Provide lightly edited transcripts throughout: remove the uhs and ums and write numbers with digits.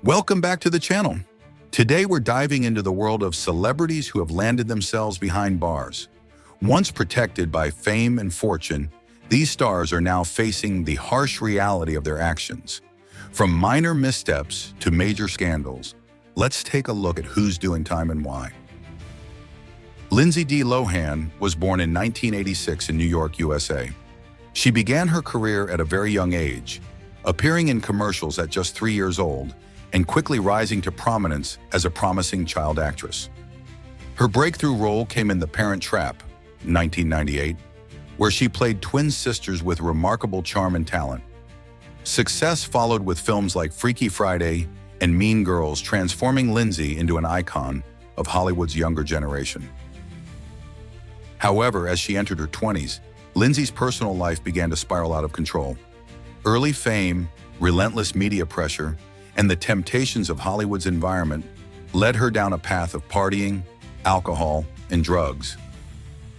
Welcome back to the channel. Today we're diving into the world of celebrities who have landed themselves behind bars. Once protected by fame and fortune, these stars are now facing the harsh reality of their actions. From minor missteps to major scandals, let's take a look at who's doing time and why. Lindsay Lohan was born in 1986 in New York, USA. She began her career at a very young age, appearing in commercials at just 3 years old, and quickly rising to prominence as a promising child actress. Her breakthrough role came in The Parent Trap, 1998, where she played twin sisters with remarkable charm and talent. Success followed with films like Freaky Friday and Mean Girls, transforming Lindsay into an icon of Hollywood's younger generation. However, as she entered her 20s, Lindsay's personal life began to spiral out of control. Early fame, relentless media pressure, and the temptations of Hollywood's environment led her down a path of partying, alcohol, and drugs.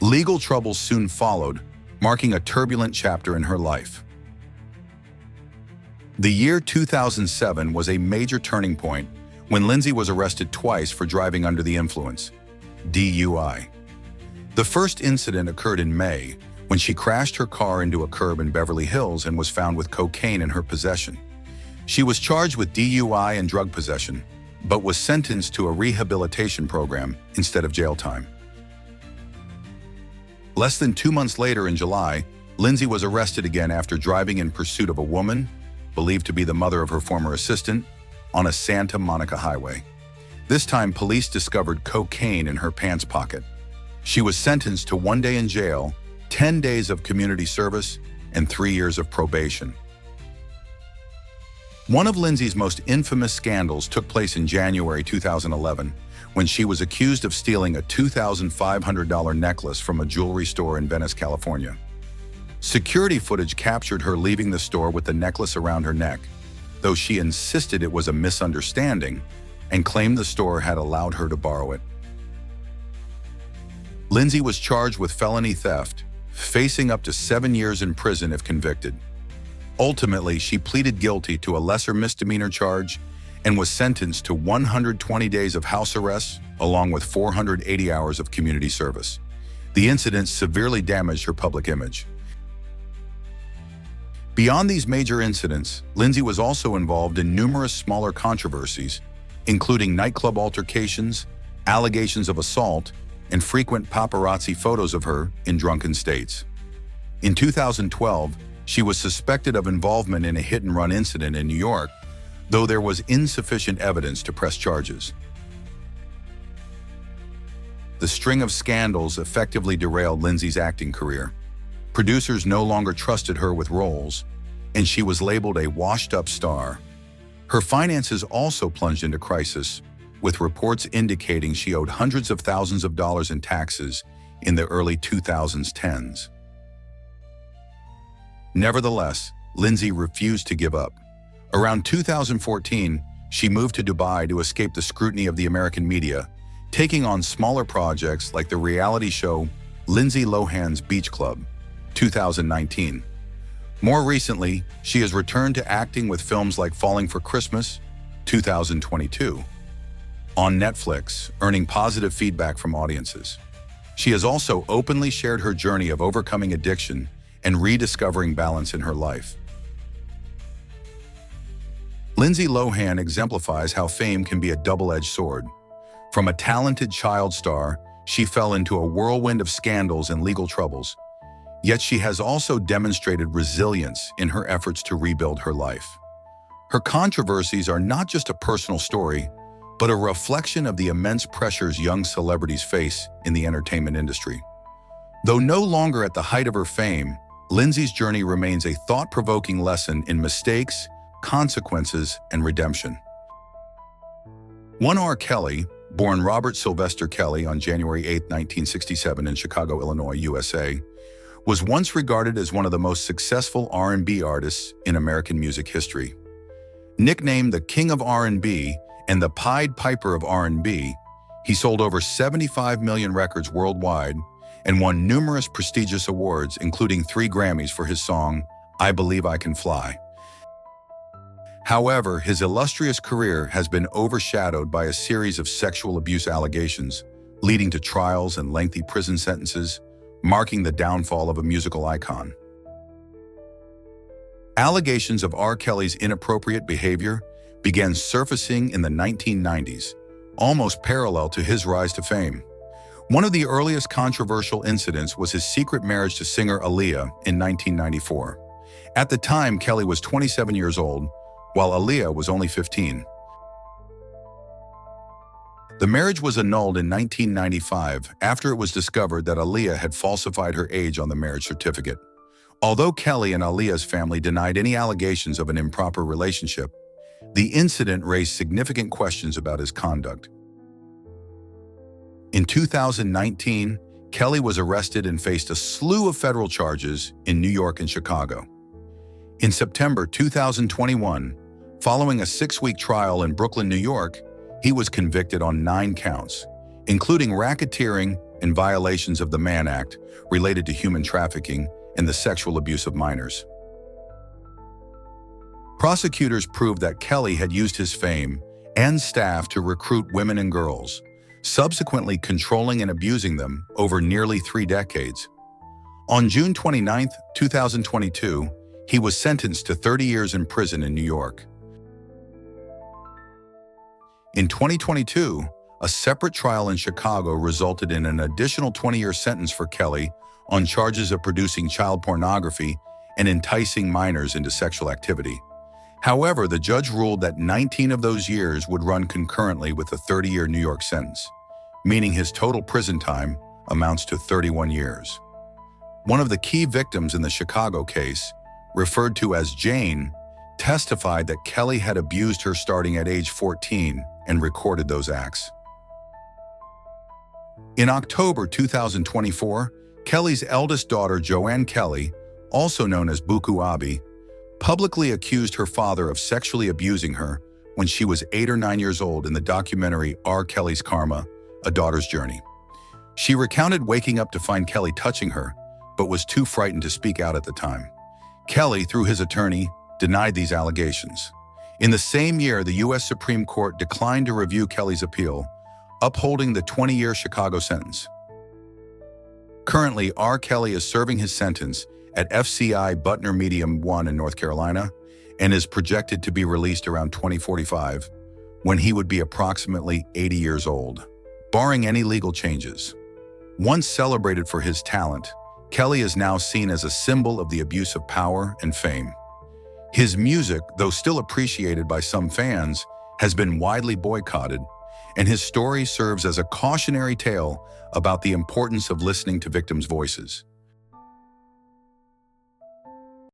Legal troubles soon followed, marking a turbulent chapter in her life. The year 2007 was a major turning point when Lindsay was arrested twice for driving under the influence, DUI. The first incident occurred in May, when she crashed her car into a curb in Beverly Hills and was found with cocaine in her possession. She was charged with DUI and drug possession, but was sentenced to a rehabilitation program instead of jail time. Less than 2 months later, in July, Lindsay was arrested again after driving in pursuit of a woman, believed to be the mother of her former assistant, on a Santa Monica highway. This time, police discovered cocaine in her pants pocket. She was sentenced to 1 day in jail, 10 days of community service, and 3 years of probation. One of Lindsay's most infamous scandals took place in January 2011, when she was accused of stealing a $2,500 necklace from a jewelry store in Venice, California. Security footage captured her leaving the store with the necklace around her neck, though she insisted it was a misunderstanding and claimed the store had allowed her to borrow it. Lindsay was charged with felony theft, facing up to 7 years in prison if convicted. Ultimately, she pleaded guilty to a lesser misdemeanor charge and was sentenced to 120 days of house arrest along with 480 hours of community service. The incident severely damaged her public image. Beyond these major incidents, Lindsay was also involved in numerous smaller controversies, including nightclub altercations, allegations of assault, and frequent paparazzi photos of her in drunken states. In 2012, she was suspected of involvement in a hit-and-run incident in New York, though there was insufficient evidence to press charges. The string of scandals effectively derailed Lindsay's acting career. Producers no longer trusted her with roles, and she was labeled a washed-up star. Her finances also plunged into crisis, with reports indicating she owed hundreds of thousands of dollars in taxes in the early 2010s. Nevertheless, Lindsay refused to give up. Around 2014, she moved to Dubai to escape the scrutiny of the American media, taking on smaller projects like the reality show Lindsay Lohan's Beach Club, 2019. More recently, she has returned to acting with films like Falling for Christmas, 2022, on Netflix, earning positive feedback from audiences. She has also openly shared her journey of overcoming addiction and rediscovering balance in her life. Lindsay Lohan exemplifies how fame can be a double-edged sword. From a talented child star, she fell into a whirlwind of scandals and legal troubles. Yet she has also demonstrated resilience in her efforts to rebuild her life. Her controversies are not just a personal story, but a reflection of the immense pressures young celebrities face in the entertainment industry. Though no longer at the height of her fame, Lindsay's journey remains a thought-provoking lesson in mistakes, consequences, and redemption. One R. Kelly, born Robert Sylvester Kelly on January 8, 1967 in Chicago, Illinois, USA, was once regarded as one of the most successful R&B artists in American music history. Nicknamed the King of R&B and the Pied Piper of R&B, he sold over 75 million records worldwide and won numerous prestigious awards, including 3 Grammys for his song, I Believe I Can Fly. However, his illustrious career has been overshadowed by a series of sexual abuse allegations, leading to trials and lengthy prison sentences, marking the downfall of a musical icon. Allegations of R. Kelly's inappropriate behavior began surfacing in the 1990s, almost parallel to his rise to fame. One of the earliest controversial incidents was his secret marriage to singer Aaliyah in 1994. At the time, Kelly was 27 years old, while Aaliyah was only 15. The marriage was annulled in 1995 after it was discovered that Aaliyah had falsified her age on the marriage certificate. Although Kelly and Aaliyah's family denied any allegations of an improper relationship, the incident raised significant questions about his conduct. In 2019, Kelly was arrested and faced a slew of federal charges in New York and Chicago. In September 2021, following a 6-week trial in Brooklyn, New York, he was convicted on 9 counts, including racketeering and violations of the Mann Act related to human trafficking and the sexual abuse of minors. Prosecutors proved that Kelly had used his fame and staff to recruit women and girls, subsequently controlling and abusing them over nearly 3 decades. On June 29, 2022, he was sentenced to 30 years in prison in New York. In 2022, a separate trial in Chicago resulted in an additional 20-year sentence for Kelly on charges of producing child pornography and enticing minors into sexual activity. However, the judge ruled that 19 of those years would run concurrently with a 30-year New York sentence, meaning his total prison time amounts to 31 years. One of the key victims in the Chicago case, referred to as Jane, testified that Kelly had abused her starting at age 14 and recorded those acts. In October 2024, Kelly's eldest daughter, Joanne Kelly, also known as Buku Abi, publicly accused her father of sexually abusing her when she was 8 or 9 years old in the documentary R. Kelly's Karma, A Daughter's Journey. She recounted waking up to find Kelly touching her, but was too frightened to speak out at the time. Kelly, through his attorney, denied these allegations. In the same year, the U.S. Supreme Court declined to review Kelly's appeal, upholding the 20-year Chicago sentence. Currently, R. Kelly is serving his sentence at FCI Butner Medium 1 in North Carolina and is projected to be released around 2045, when he would be approximately 80 years old, barring any legal changes. Once celebrated for his talent, Kelly is now seen as a symbol of the abuse of power and fame. His music, though still appreciated by some fans, has been widely boycotted, and his story serves as a cautionary tale about the importance of listening to victims' voices.